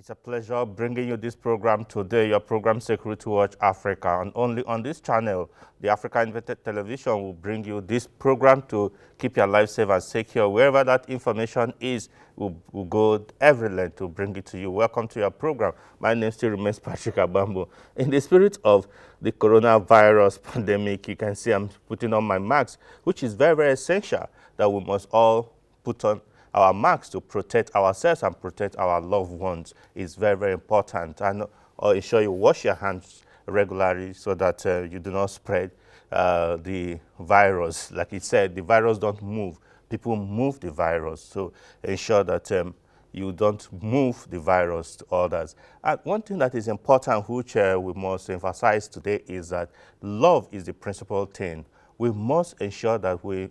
It's a pleasure bringing you this program today, your program Security Watch Africa. And only on this channel, the Africa Invented Television will bring you this program to keep your life safe and secure. Wherever that information is, we'll go every length to bring it to you. Welcome to your program. My name still remains Patrick Abambo. In the spirit of the coronavirus pandemic, you can see I'm putting on my mask, which is very, very essential that we must all put on our masks to protect ourselves and protect our loved ones. Is very, very important. And ensure you wash your hands regularly so that you do not spread the virus. Like it said, the virus don't move. People move the virus. So ensure that you don't move the virus to others. And one thing that is important, which we must emphasize today, is that love is the principal thing. We must ensure that we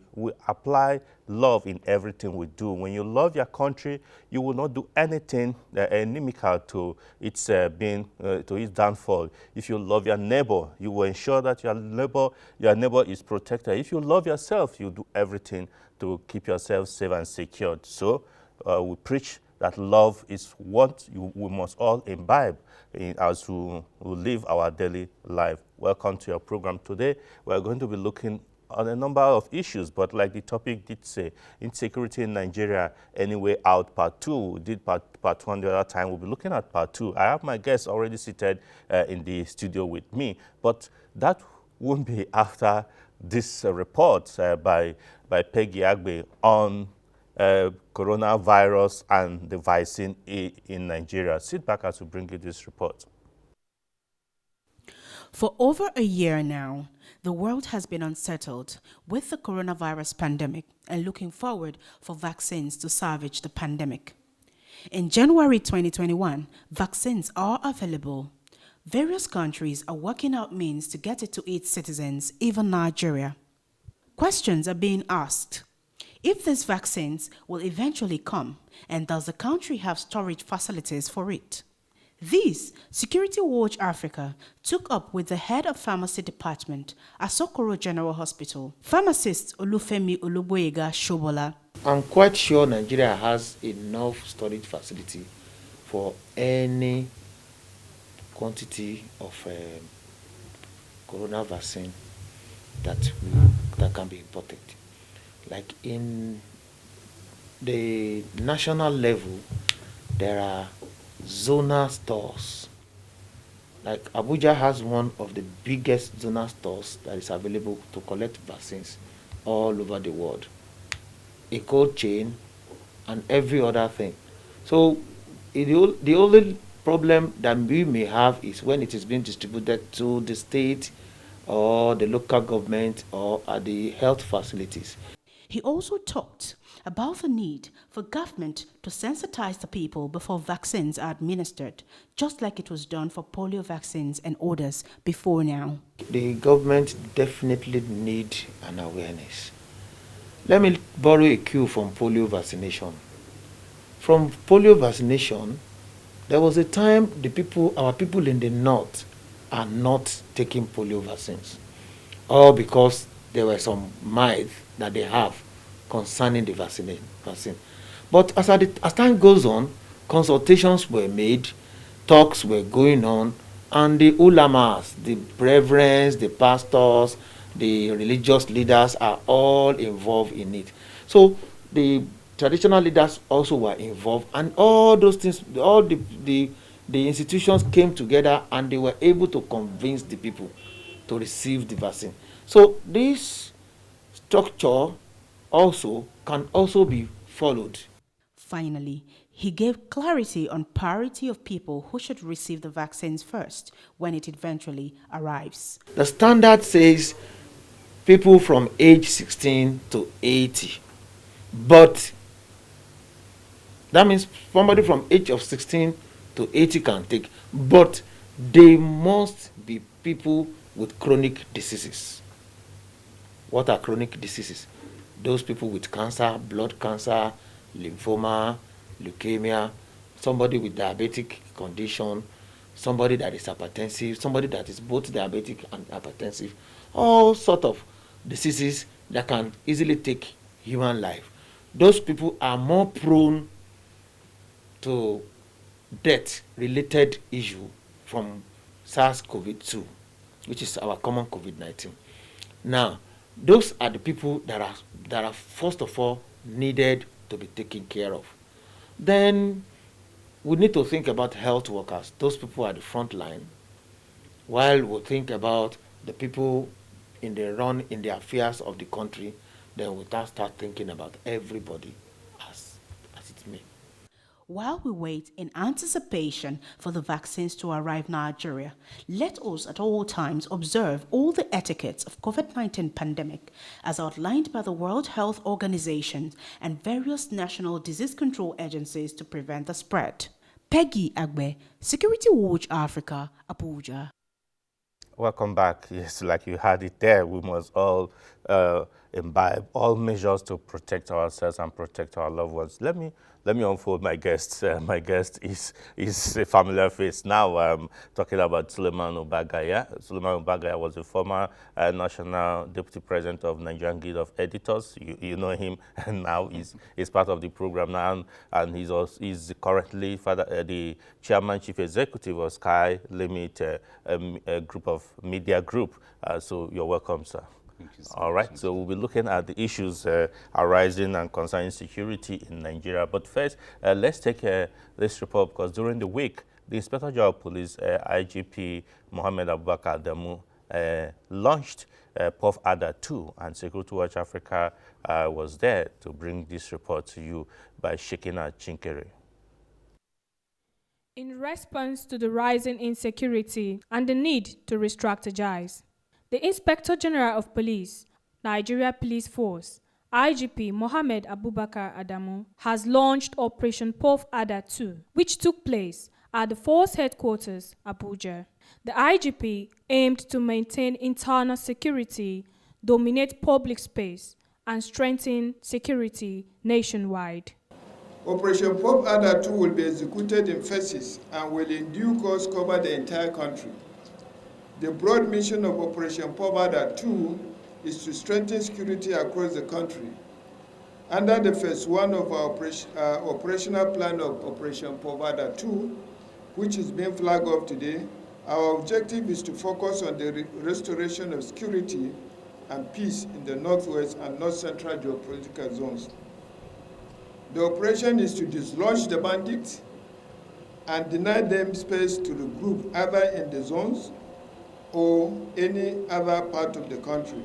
apply love in everything we do. When you love your country, you will not do anything inimical to its to its downfall. If you love your neighbor, you will ensure that your neighbor is protected. If you love yourself, you do everything to keep yourself safe and secured. So we preach that love is what we must all imbibe as we live our daily life. Welcome to your program today. We're going to be looking on a number of issues, but like the topic did say, insecurity in Nigeria, Anyway Out, Part 2. We did part 1 the other time. We'll be looking at Part 2. I have my guests already seated in the studio with me, but that won't be after this report by Peggy Agbe on coronavirus and the vaccine in Nigeria. Sit back as we bring you this report. For over a year now, the world has been unsettled with the coronavirus pandemic and looking forward for vaccines to salvage the pandemic. In January 2021, vaccines are available. Various countries are working out means to get it to its citizens, even Nigeria. Questions are being asked. If these vaccines will eventually come, and does the country have storage facilities for it? This, Security Watch Africa took up with the head of pharmacy department at Sokoro General Hospital, pharmacist Olufemi Oluboyega Shobola. I'm quite sure Nigeria has enough storage facility for any quantity of corona vaccine that can be imported. Like in the national level, there are zonal stores. Like Abuja has one of the biggest zonal stores that is available to collect vaccines all over the world. A cold chain and every other thing. So the only problem that we may have is when it is being distributed to the state or the local government or at the health facilities. He also talked about the need for government to sensitize the people before vaccines are administered, just like it was done for polio vaccines and others before now. The government definitely need an awareness. Let me borrow a cue from polio vaccination. From polio vaccination, there was a time our people in the north are not taking polio vaccines, all because there were some myth that they have concerning the vaccine. But as time goes on, consultations were made, talks were going on, and the ulamas, the brethren, the pastors, the religious leaders are all involved in it. So the traditional leaders also were involved, and all those things, all the institutions came together and they were able to convince the people to receive the vaccine. So this structure can also be followed. Finally, he gave clarity on priority of people who should receive the vaccines first when it eventually arrives. The standard says people from age 16 to 80, but that means somebody from age of 16 to 80 can take, but they must be people with chronic diseases. What are chronic diseases? Those people with cancer, blood cancer, lymphoma, leukemia, somebody with diabetic condition, somebody that is hypertensive, somebody that is both diabetic and hypertensive, all sort of diseases that can easily take human life. Those people are more prone to death-related issue from SARS-CoV-2, which is our common COVID-19. Now, those are the people that are first of all needed to be taken care of. Then we need to think about health workers. Those people are the front line. While we think about the people in the affairs of the country, then we start thinking about everybody as it may. While we wait in anticipation for the vaccines to arrive in Nigeria, let us at all times observe all the etiquettes of COVID-19 pandemic as outlined by the World Health Organization and various national disease control agencies to prevent the spread. Peggy Agbe, Security Watch Africa, Abuja. Welcome back. Yes, like you had it there, we must all imbibe all measures to protect ourselves and protect our loved ones. Let me unfold my guest. My guest is a familiar face now. I'm talking about Suleiman Ubagaya. Suleiman Ubagaya was a former national deputy president of Nigerian Guild of Editors. You know him, and now he's part of the program now, and he's currently the chairman chief executive of Sky Limit, a group of media group. So you're welcome, sir. Thank you so All much. right, so we'll be looking at the issues arising and concerning security in Nigeria. But first, let's take this report, because during the week, the Inspector General of Police, IGP Mohammed Abubakar Adamu, launched POF ADA 2, and Security Watch Africa was there to bring this report to you by Shekina Chinkere. In response to the rising insecurity and the need to re-strategize, the Inspector General of Police, Nigeria Police Force, IGP Mohammed Abubakar Adamu, has launched Operation POF ADA 2, which took place at the Force Headquarters, Abuja. The IGP aimed to maintain internal security, dominate public space, and strengthen security nationwide. Operation POF ADA 2 will be executed in phases and will in due course cover the entire country. The broad mission of Operation POF ADA 2 is to strengthen security across the country. Under the phase 1 of our operational plan of Operation POF ADA 2, which is being flagged off today, our objective is to focus on the restoration of security and peace in the northwest and north-central geopolitical zones. The operation is to dislodge the bandits and deny them space to regroup either in the zones or any other part of the country.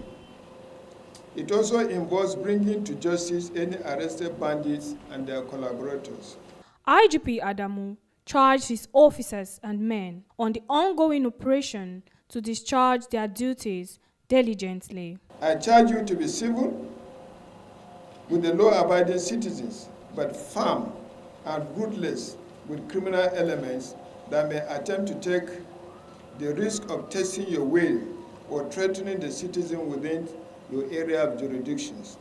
It also involves bringing to justice any arrested bandits and their collaborators. IGP Adamu charged his officers and men on the ongoing operation to discharge their duties diligently. I charge you to be civil with the law-abiding citizens, but firm and ruthless with criminal elements that may attempt to take the risk of testing your will or threatening the citizen within your area of jurisdictions.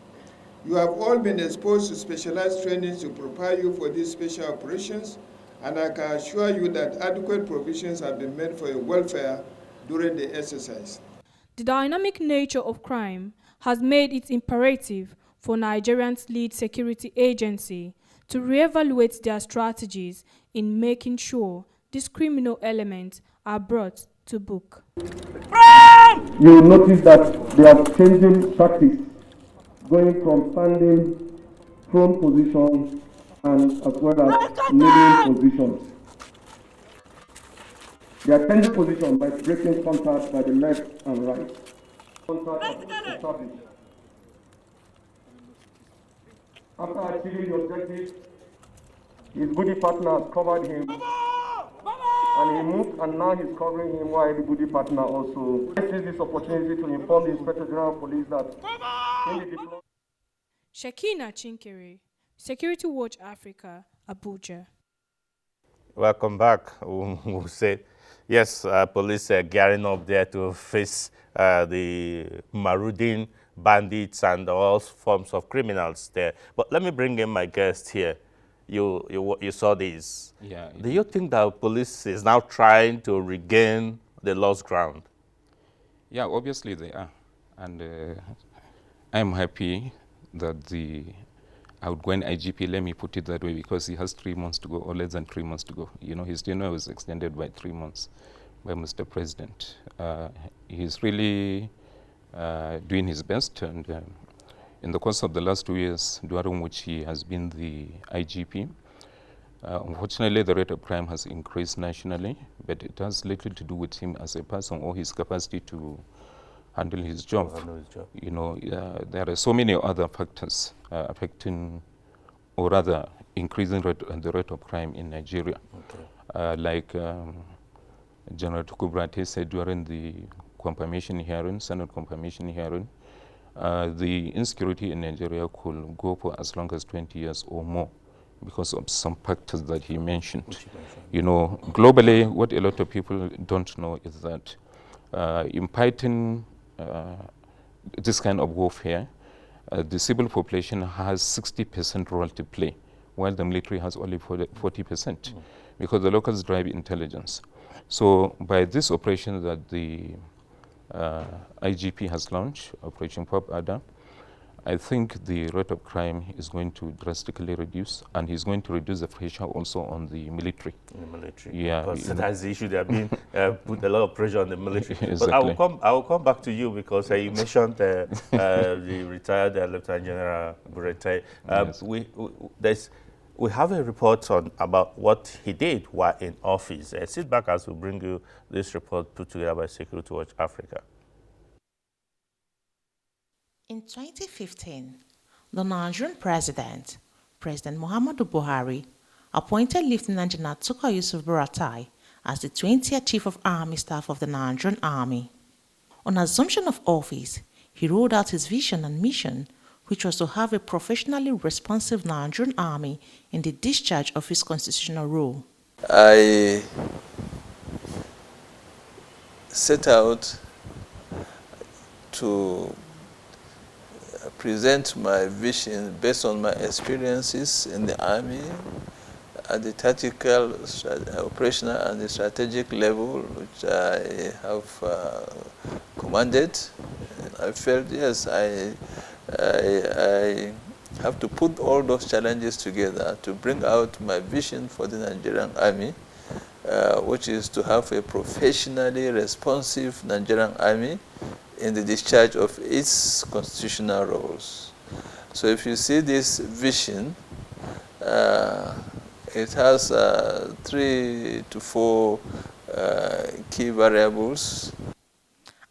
You have all been exposed to specialized trainings to prepare you for these special operations, and I can assure you that adequate provisions have been made for your welfare during the exercise. The dynamic nature of crime has made it imperative for Nigerians' lead security agency to reevaluate their strategies in making sure these criminal elements are brought to book. You will notice that they are changing tactics, going from standing, prone positions, and as well as kneeling positions. They are changing position by breaking contact by the left and right. Contact is established. After achieving the objective, his body partner has covered him. And he moved, and now he's covering him while the body partner also. I seize this opportunity to inform the Inspector General of Police that in the deployment. Shekina Chinkere, Security Watch Africa, Abuja. Welcome back. We'll say, yes, police are gearing up there to face the marauding bandits and all forms of criminals there. But let me bring in my guest here. You saw this. Yeah. Do you think that police is now trying to regain the lost ground? Yeah, obviously they are. And I'm happy that the outgoing IGP, let me put it that way, because he has 3 months to go, or less than 3 months to go. You know, his tenure was extended by 3 months by Mr. President. He's really doing his best, and in the course of the last 2 years, during which he has been the IGP, unfortunately, the rate of crime has increased nationally, but it has little to do with him as a person or his capacity to handle his job. You know, there are so many other factors affecting, or rather increasing the rate of crime in Nigeria. Okay. Like General Tukubrate said during the confirmation hearing, Senate confirmation hearing, the insecurity in Nigeria could go for as long as 20 years or more because of some factors that he mentioned. You know, globally, what a lot of people don't know is that in fighting this kind of warfare, the civil population has 60% role to play, while the military has only 40%, because the locals drive intelligence. So by this operation that the IGP has launched, Operation Pop Ada, I think the rate of crime is going to drastically reduce, and he's going to reduce the pressure also on the military. Yeah, because that's the issue. They have been put a lot of pressure on the military. Exactly. But I will come back to you, because you mentioned the retired Lieutenant General Burete. Yes. We have a report about what he did while in office. Sit back as we bring you this report put together by Security Watch Africa. In 2015, the Nigerian President Muhammadu Buhari, appointed Lieutenant General Tukur Yusuf Buratai as the 20th Chief of Army Staff of the Nigerian Army. On assumption of office, he rolled out his vision and mission, which was to have a professionally responsive Nigerian Army in the discharge of his constitutional role. I set out to present my vision based on my experiences in the Army at the tactical, operational, and the strategic level, which I have commanded. I felt, yes, I have to put all those challenges together to bring out my vision for the Nigerian Army, which is to have a professionally responsive Nigerian Army in the discharge of its constitutional roles. So if you see this vision, it has 3 to 4 key variables.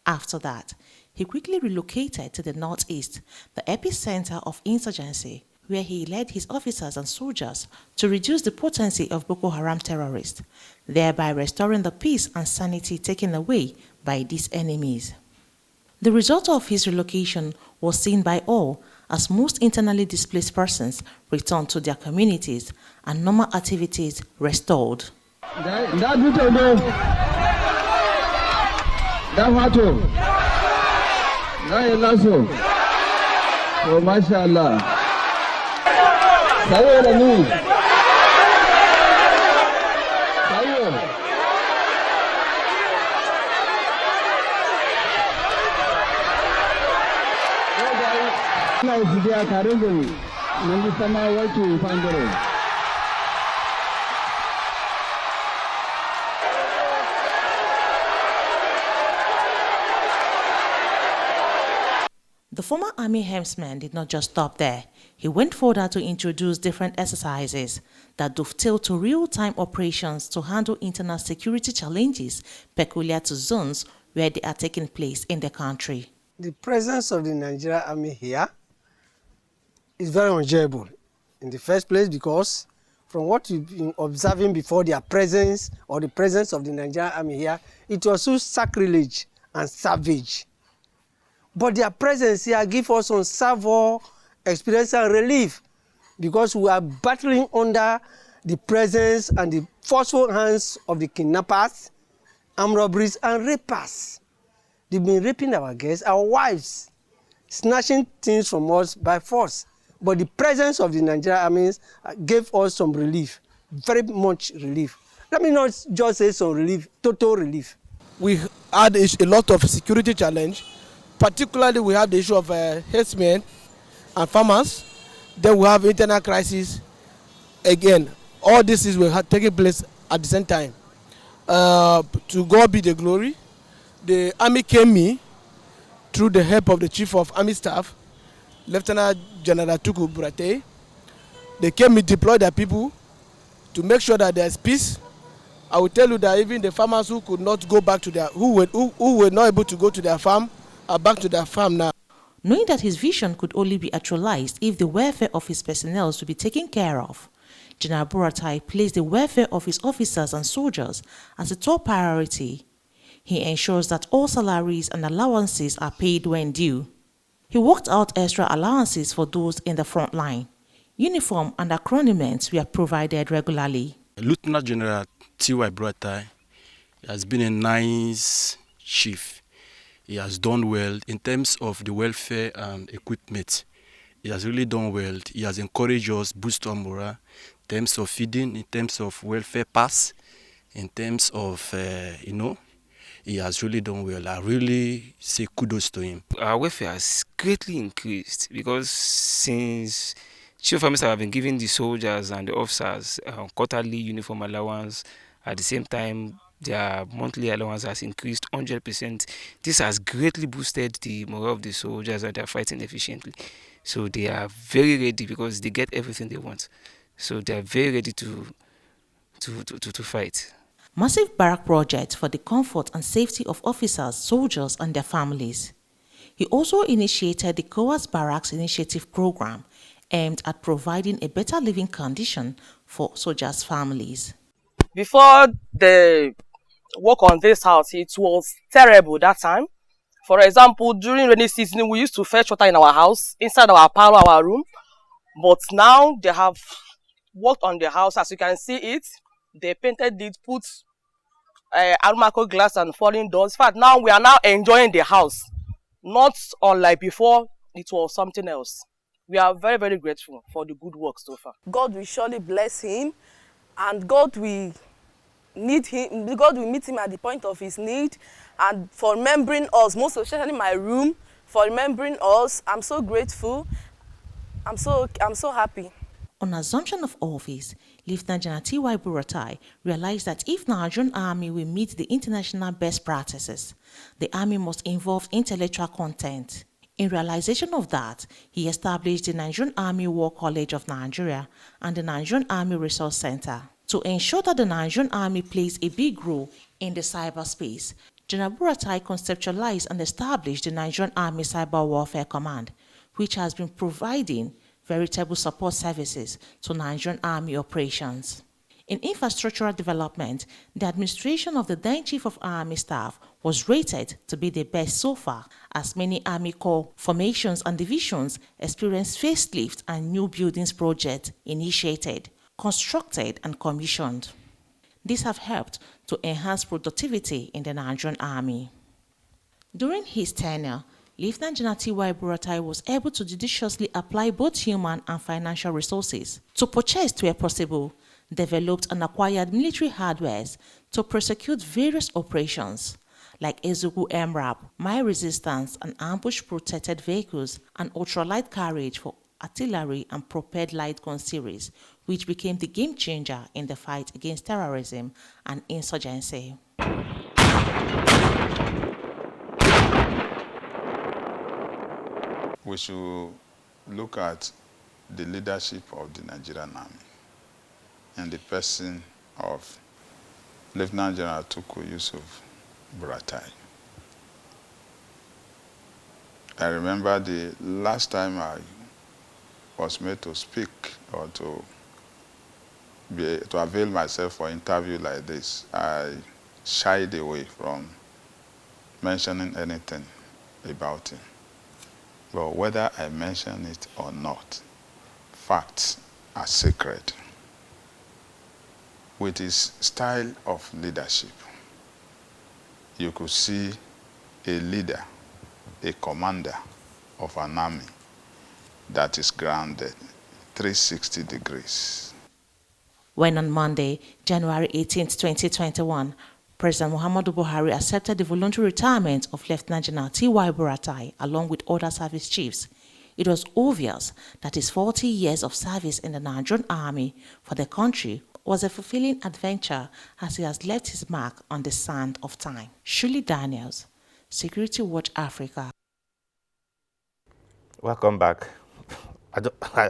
After that, he quickly relocated to the northeast, the epicenter of insurgency, where he led his officers and soldiers to reduce the potency of Boko Haram terrorists, thereby restoring the peace and sanity taken away by these enemies. The result of his relocation was seen by all, as most internally displaced persons returned to their communities and normal activities restored. The former army helmsman did not just stop there. He went further to introduce different exercises that dovetail to real-time operations to handle internal security challenges peculiar to zones where they are taking place in the country. The presence of the Nigerian Army here is very enjoyable. In the first place, because from what you've been observing before their presence or the presence of the Nigerian Army here, it was so sacrilege and savage. But their presence here gives us some savor, experience and relief, because we are battling under the presence and the forceful hands of the kidnappers, armed robberies and rapers. They've been raping our guests, our wives, snatching things from us by force. But the presence of the Nigerian armies gave us some relief, very much relief. Let me not just say some relief, total relief. We had a lot of security challenge. Particularly, we have the issue of herdsmen and farmers then we have internal crisis. Again, all this is taking place at the same time. To God be the glory. The army came me through the help of the Chief of Army Staff, Lieutenant General Tuku Buratai. They came me deploy their people to make sure that there's peace. I will tell you that even the farmers who could not go back to their, who were not able to go to their farm, are back to their farm now. Knowing that his vision could only be actualized if the welfare of his personnel was to be taken care of, General Buratai placed the welfare of his officers and soldiers as a top priority. He ensures that all salaries and allowances are paid when due. He worked out extra allowances for those in the front line. Uniform and accoutrements were provided regularly. Lieutenant General T.Y. Buratai has been a nice chief. He has done well in terms of the welfare and equipment. He has really done well. He has encouraged us, boost our morale in terms of feeding, in terms of welfare pass, in terms of, he has really done well. I really say kudos to him. Our welfare has greatly increased because since Chief of Army Staff have been giving the soldiers and the officers quarterly uniform allowance, at the same time their monthly allowance has increased 100%. This has greatly boosted the morale of the soldiers and they are fighting efficiently. So they are very ready because they get everything they want. So they are very ready to fight. Massive barrack project for the comfort and safety of officers, soldiers and their families. He also initiated the COAS Barracks Initiative Program aimed at providing a better living condition for soldiers' families. Before the work on this house, it was terrible that time. For example, during rainy season, we used to fetch water in our house, inside our parlor, our room. But now they have worked on the house, as you can see it. They painted it, put Armaco glass and falling doors. In fact, now we are now enjoying the house. Not unlike before, it was something else. We are very, very grateful for the good work so far. God will surely bless him, and God will need him. God will meet him at the point of his need, and for remembering us, most especially my room, for remembering us. I'm so grateful. I'm so happy. On assumption of office, Lieutenant General T.Y. Buratai realized that if Nigerian Army will meet the international best practices, the Army must involve intellectual content. In realization of that, he established the Nigerian Army War College of Nigeria and the Nigerian Army Resource Center. To ensure that the Nigerian Army plays a big role in the cyberspace, General Buratai conceptualized and established the Nigerian Army Cyber Warfare Command, which has been providing veritable support services to Nigerian Army operations. In infrastructural development, the administration of the then Chief of Army Staff was rated to be the best so far, as many Army Corps formations and divisions experienced facelift and new buildings projects initiated, constructed and commissioned. These have helped to enhance productivity in the Nigerian Army. During his tenure, Lieutenant General T.Y. Buratai was able to judiciously apply both human and financial resources to purchase, where possible, developed and acquired military hardwares to prosecute various operations like Ezugu MRAP, mine resistance and ambush-protected vehicles, and ultralight carriage for artillery and propelled light gun series, which became the game changer in the fight against terrorism and insurgency. We should look at the leadership of the Nigerian Army and the person of Lieutenant General Tuku Yusuf Buratai. I remember the last time I was made to speak or to avail myself for an interview like this, I shied away from mentioning anything about him. But whether I mention it or not, facts are sacred. With his style of leadership, you could see a leader, a commander of an army that is grounded 360 degrees. When on Monday, January 18, 2021, President Muhammadu Buhari accepted the voluntary retirement of Lieutenant General T.Y. Buratai along with other service chiefs, it was obvious that his 40 years of service in the Nigerian army for the country was a fulfilling adventure as he has left his mark on the sand of time. Shirley Daniels, Security Watch Africa. Welcome back.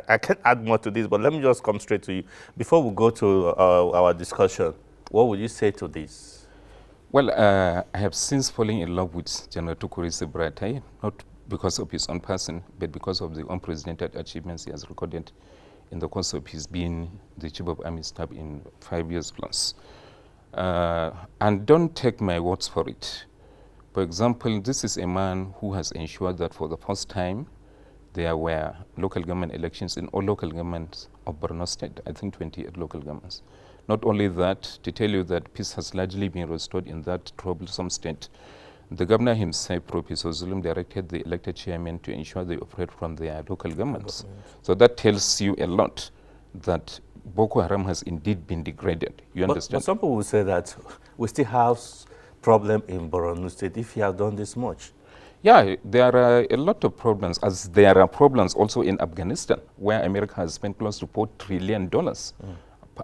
I can't add more to this, but let me just come straight to you. Before we go to our discussion, what would you say to this? Well, I have since fallen in love with General Tukurisi Buratai, not because of his own person, but because of the unprecedented achievements he has recorded in the course of his being the Chief of Army Staff in 5 years plus. And don't take my words for it. For example, this is a man who has ensured that for the first time, there were local government elections in all local governments of Borno State, I think 28 local governments. Not only that, to tell you that peace has largely been restored in that troublesome state, the governor himself, Professor Zulum, directed the elected chairman to ensure they operate from their local governments. So that tells you a lot that Boko Haram has indeed been degraded. You understand? But some people will say that we still have problem in Borno State if you have done this much. Yeah, there are a lot of problems, as there are problems also in Afghanistan, where America has spent close to $4 trillion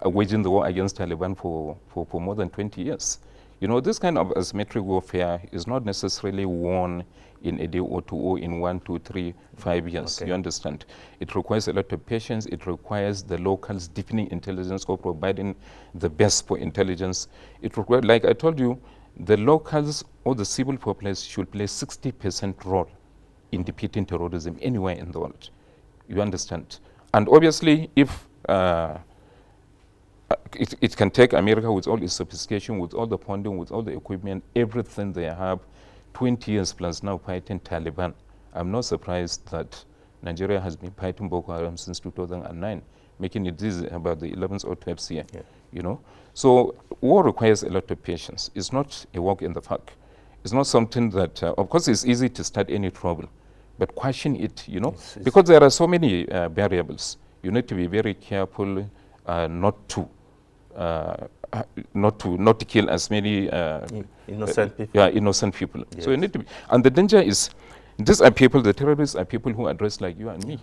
waging the war against Taliban for more than 20 years. You know, this kind of asymmetric warfare is not necessarily won in a day or two, or in 1, 2, 3, 5 years. Okay. You understand? It requires a lot of patience. It requires the locals deepening intelligence or providing the best for intelligence. It requires, like I told you, the locals or the civil population should play 60% role in defeating terrorism anywhere in the world. You understand? And obviously, if it can take America with all its sophistication, with all the funding, with all the equipment, everything they have, 20 years plus now fighting Taliban. I'm not surprised that Nigeria has been fighting Boko Haram since 2009, making it this about the 11th or 12th year. Yeah. You know, so war requires a lot of patience. It's not a walk in the park. It's not something that, of course, it's easy to start any trouble, but question it, you know, because there are so many variables. You need to be very careful not to kill as many innocent people. Yeah, innocent people. Yes. So you need to be, and the danger is, these are people, the terrorists are people who are dressed like you and me.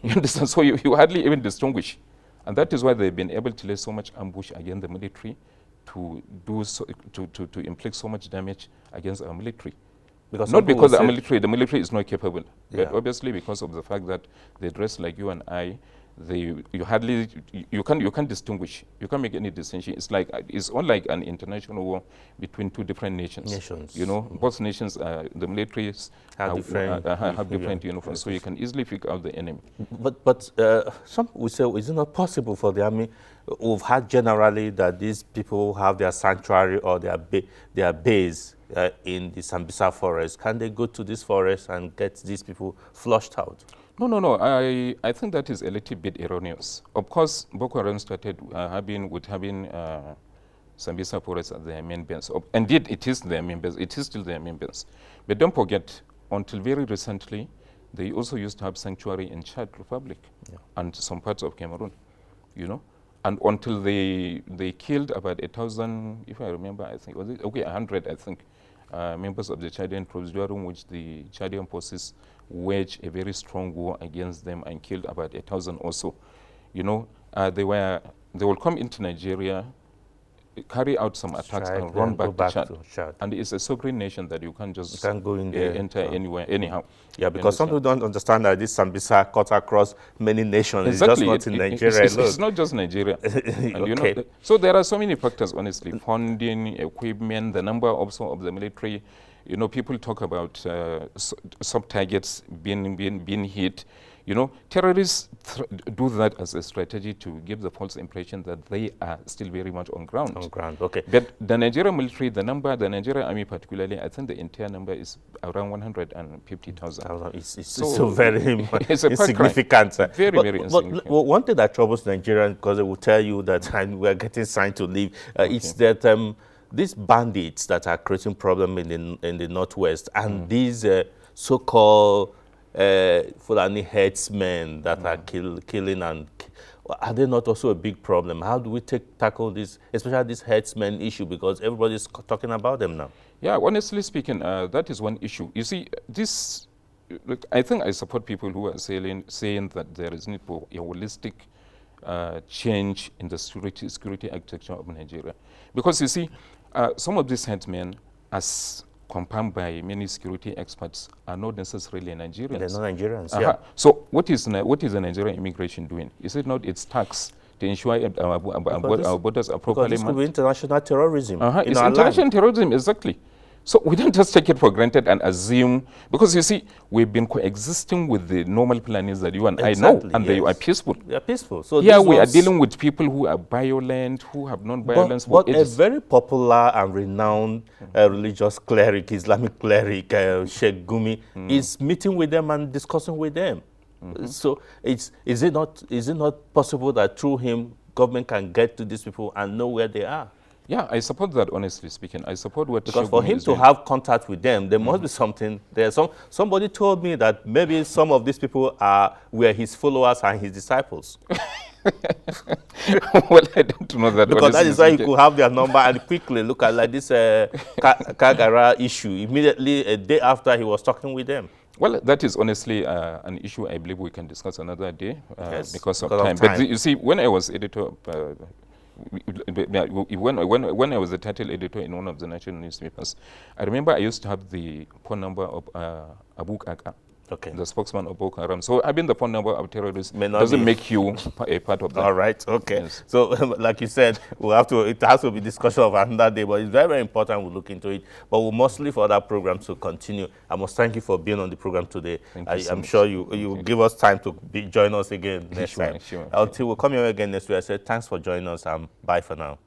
You understand? So you hardly even distinguish. And that is why they've been able to lay so much ambush against the military, to inflict so much damage against our military. Because not because the military is not capable, but obviously because of the fact that they dress like you and I. You can't distinguish. You can't make any distinction. It's all like an international war between two different nations. You know, both nations, the militaries have different uniforms, so you can easily figure out the enemy. But some will say, is it not possible for the army? We've heard generally that these people have their sanctuary or their base in the Sambisa forest. Can they go to this forest and get these people flushed out? No. I think that is a little bit erroneous. Of course, Boko Haram started having Sambisa forest as their main base. Indeed, it is their main base. It is still their main base. But don't forget, until very recently, they also used to have sanctuary in Chad Republic and some parts of Cameroon, you know. And until they killed about 1,000, if I remember, I think, 100, I think, members of the Chadian troops, during which the Chadian forces waged a very strong war against them and killed about 1,000 or so. You know, they will come into Nigeria, carry out some attacks and run back to Chad. And it's a sovereign nation that you can't just go in there, enter anywhere, anyhow. Yeah, because some people don't understand that this Sambisa cut across many nations. Exactly. It's just not in Nigeria alone. It's not just Nigeria. And you know, so there are so many factors, honestly. Funding, equipment, the number also of the military. You know, people talk about some targets being hit. You know, terrorists do that as a strategy to give the false impression that they are still very much on ground. On ground, okay. But the Nigerian military, the Nigerian army particularly, I think the entire number is around 150,000. It's so very insignificant. Very insignificant. But one thing that troubles Nigerians, because they will tell you that we're getting signed to leave, it's that these bandits that are creating problem in the northwest and these so-called Fulani headsmen that are killing, and are they not also a big problem? How do we tackle this, especially this headsmen issue, because everybody's talking about them now? Yeah, honestly speaking, that is one issue. You see, this look, I think I support people who are saying that there is need for a holistic change in the security architecture of Nigeria. Because you see, some of these headsmen, as confirmed by many security experts, are not necessarily Nigerians. They're not Nigerians, yeah. So what is the Nigerian immigration doing? Is it not its tax to ensure our borders are properly manned? This could be international terrorism. It's international terrorism, exactly. So we don't just take it for granted and assume, because you see, we've been coexisting with the normal planets that you and I know, and they are peaceful. They are peaceful. So here we are dealing with people who are violent, who have non-violence. But a very popular and renowned religious cleric, Islamic cleric, Sheikh Gumi, is meeting with them and discussing with them. So is it not possible that through him, government can get to these people and know where they are? Yeah, I support that, honestly speaking. I support what because for him to have contact with them, there must be something there. Somebody told me that maybe some of these people were his followers and his disciples. Well, I don't know that. Because that is why you could have their number and quickly look at like this Kagara issue. Immediately, a day after, he was talking with them. Well, that is honestly an issue I believe we can discuss another day because of time. But you see, when I was editor when I was the title editor in one of the national newspapers, I remember I used to have the phone number of Abu Kaka, the spokesman of Boko Haram. So having the phone number of terrorists doesn't make you a part of that. All right, okay. Yes. So like you said, it has to be discussion of another day, but it's very, very important we look into it. But we'll mostly for other programs to continue. I must thank you for being on the program today. I'm sure you will give us time to join us again next time. Sure. Until we'll come here again next week, I said thanks for joining us and bye for now.